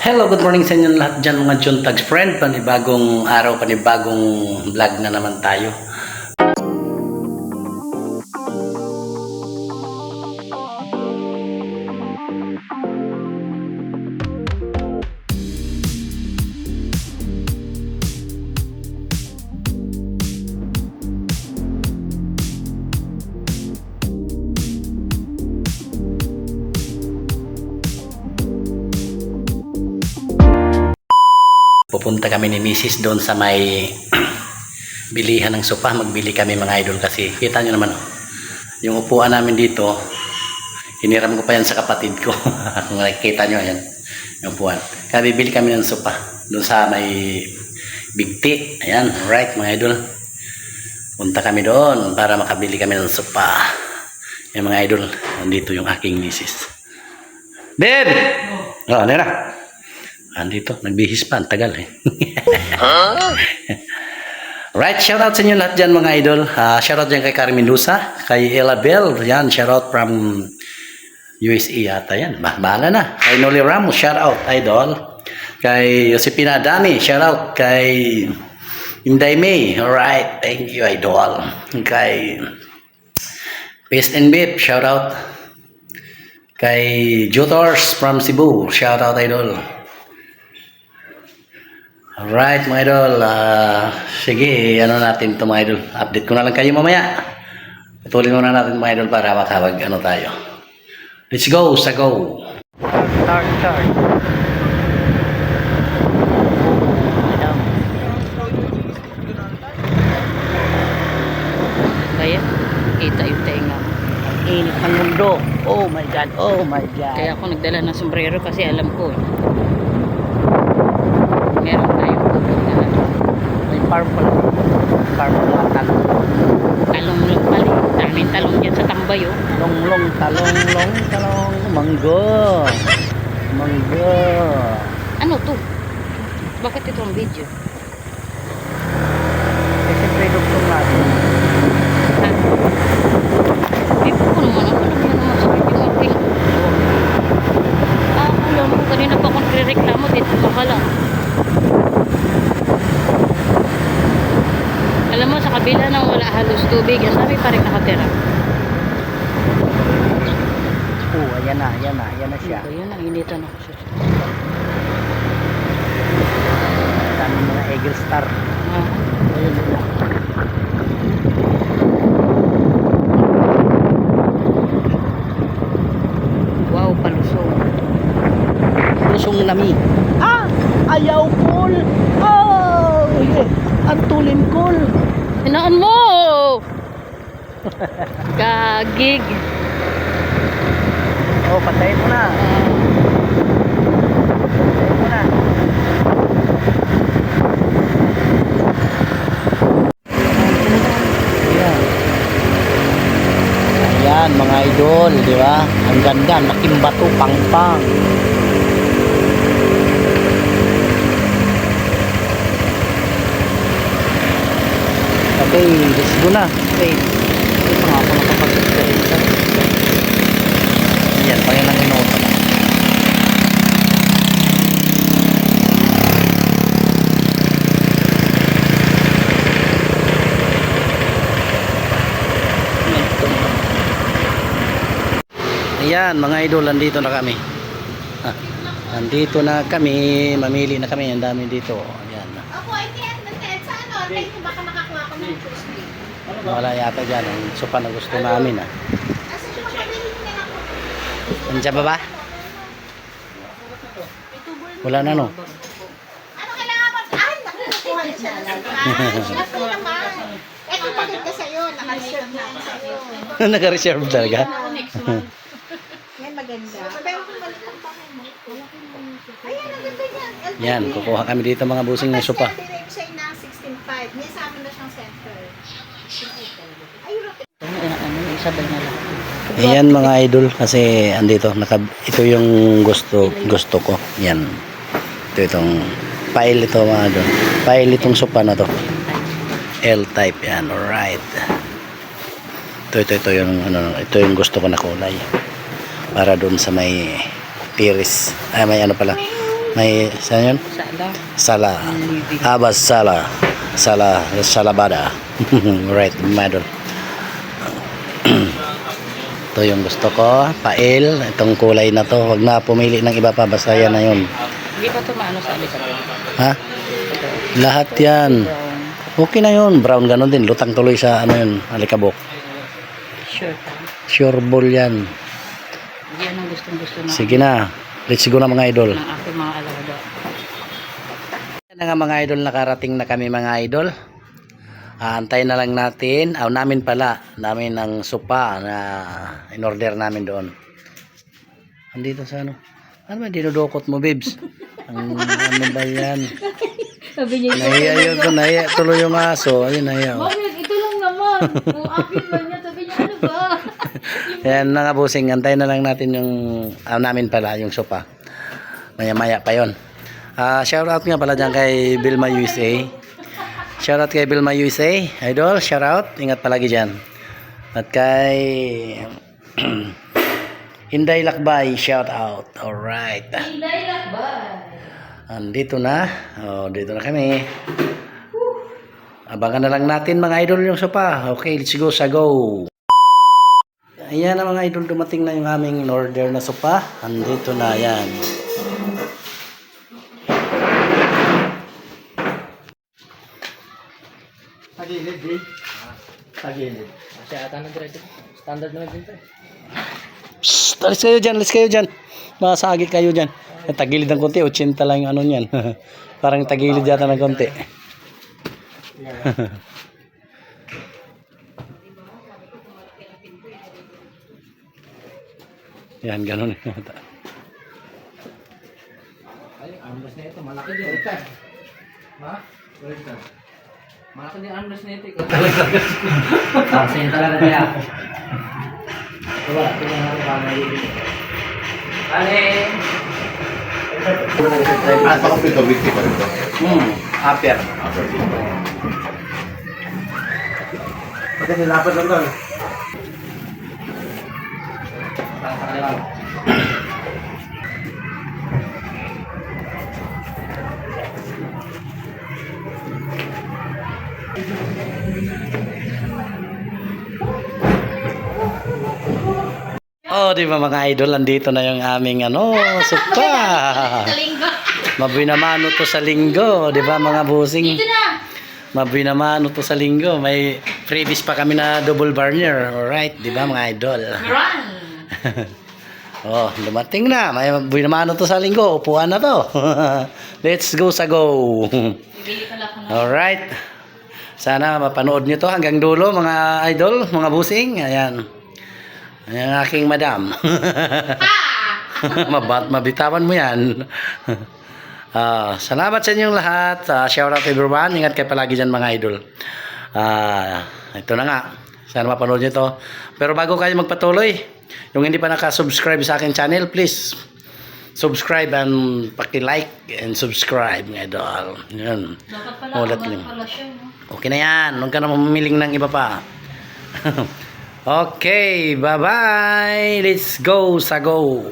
Hello, good morning sa inyo lahat dyan mga John Tags friend. Panibagong araw, panibagong vlog na naman tayo. Pupunta kami ni Mrs. doon sa may bilihan ng sopa. Magbili kami mga idol kasi kita nyo naman yung upuan namin dito. Hiniram ko pa yan sa kapatid ko. Kung nakikita nyo yan yung upuan. Kaya bibili kami ng sopa doon sa may bigti. Ayan, right mga idol. Punta kami doon para makabili kami ng sopa. Yan mga idol, nandito yung aking Mrs. Babe! Oh, ano na? Andito, nagbihis pa, ang tagal eh. Right, shoutout sa inyo lahat dyan mga idol. Shoutout dyan kay Carmen Lusa, kay Ella Bell, yan, shoutout from USA yata yan. Bahala na. Kay Noli Ramos, shoutout, idol. Kay Josepina Dami, shoutout. Kay Inday May, alright, thank you, idol. Kay Paste and Beef, shoutout. Kay Jutors from Cebu, shoutout, idol. Alright mga idol, sige, ano natin ito mga idol, update ko na lang kayo mamaya. Patuloy muna natin mga idol para makawag ano tayo. Let's go, sa go! Start. Kaya, kita yung tenga. Ang init ng mundo, oh my god, oh my god. Kaya ako nagdala ng sombrero kasi alam ko meron tayong pupog na May purple na talong. talong lang pala. Daming talong dyan sa tambay oh. Talong, manggo. Ano to? Bakit ito ang video? Siyempre doktor natin. Ha? Ipo ko naman. Ano naman sa video natin? Alam mo, kanina pa akong reklamo dito. Baka lang. Alam mo, sa kabila ng wala halos tubig, ang dami pa rin nakatira. Ayan na siya. Ano ba yun? Nainitan ako siya. Dami mga Eagle Star. Ayun na. Wow, palusong. Lusong lami. Ayaw kol. Oh, ang tulim kol. Hinaan mo! Gagig. Oh, patayin mo na. Ayan mga idol, di ba? Ang ganda, laking bato, pang-pang. Okay, let's go na. Okay. Ito nga ako nakapag-subscribe. Ayan, pangilang minuto na. Ayan mga idol, nandito na kami. Nandito na kami, mamili na kami, ang dami dito. Ayan. Ako ay tiyan sa ano, tayo kung baka makakuha ko ng Tuesday. Wala yata dyan, ang sopa na gusto namin Asa yung makabili na ako? Nandiyan ba ba? Wala na no? Ano kailangan mo? Ay, nakukuha na siya. Sinabi naman. Eto pagod ka sa'yo, naka-reserve na yan sa'yo. Naka-reserve talaga? Yan maganda. Pero kung balik ang pangin mo, ayan, ang ganda yan. Yan, kukuha kami dito mga busing ng sopa. Kasi direct siya na 16.5. May sa amin na siyang center. Ay, rotate. Ano, isabay na lang. Ayan mga idol, kasi andito, ito yung gusto ko. Yan. Itong pile ito mga idol. Pile itong sopa na to. L-type yan, alright. Ito yung gusto ko na kulay. Para doon sa may tiris. Ay, may ano pala. May, saan yun? Sala. Sala. Living. Abas Sala. Salabada. Right, madol. Ito yung gusto ko. Pail. Itong kulay na to. Huwag na pumili ng iba pa. Basta yan na yun. Hindi pa ito maano sa alikap. Ha? Lahat yan. Brown. Okay na yun. Brown ganon din. Lutang tuloy sa ano yun. Alikabok. Sure. Sure ball yan. Yan ang gustong-gusto na. Sige na. Let's go na mga idol. Ng aking mga alaga. Yan na nga mga idol. Nakarating na kami mga idol. Antayin na lang natin. Namin pala. Namin ang sopa na in-order namin doon. Andito sa ano? Ano ba dinudukot mo, babes? Ano ba yan? Sabi niya, Nahiya yun ko. Nahiya tuloy yung aso. Ayun, nahiya. Oh. bakit? Ito lang naman. Kung akin man niya, sabi niya, ano ba? Yan na nga busing. Antayin na lang natin yung namin pala yung sopa. Maya-maya pa yun. Shout out nga pala dyan kay Vilma USA. Shout out kay Vilma USA. Idol, shout out. Ingat palagi dyan. At kay Hinday Lakbay, shout out. Alright. Hinday Lakbay. Andito na. Dito na kami. Abangan na lang natin mga idol yung sopa. Okay, let's go sa go. Ayan na mga idol, dumating na yung aming order na sopa. Andito na, yan. Tagilid, eh. Tagilid. Kasi ata na diretso. Standard na din to. Psst, alis kayo dyan. Masagi kayo dyan. Tagilid ng konti, 80 lang yung ano niyan. Parang tagilid yata ng konti. Yan, ganun. Ay, armrest na ito. Malaki din. Ha? Malaki din armrest na ito. Kasi talaga niya. Wala, tingnan natin paano naiibig. Ale! Napaka-pito, wiki pa rin to. Aper. Pati nilapat lang to. Di ba mga idol, andito na yung aming sopa. Mabinamano to sa linggo, di ba mga busing? Mabinamano to sa linggo. May freebies pa kami na double burner. Alright, di ba mga idol? Dumating na. May mabinamano to sa linggo. Upuan na to. Let's go sa go. Alright. Sana mapanood nyo to hanggang dulo mga idol, mga busing. Ayan. Ayan ang aking madam. Mabitawan mo yan. Salamat sa inyong lahat. Shout out everyone. Ingat kayo palagi dyan mga idol. Ito na nga. Sana mapanood nyo to. Pero bago kayo magpatuloy, yung hindi pa nakasubscribe sa aking channel, please subscribe and paki-like and subscribe mga idol. Yan. Ulat lang. Okay na yan. Huwag ka na mamiling ng iba pa. Okay, bye-bye. Let's go sa go.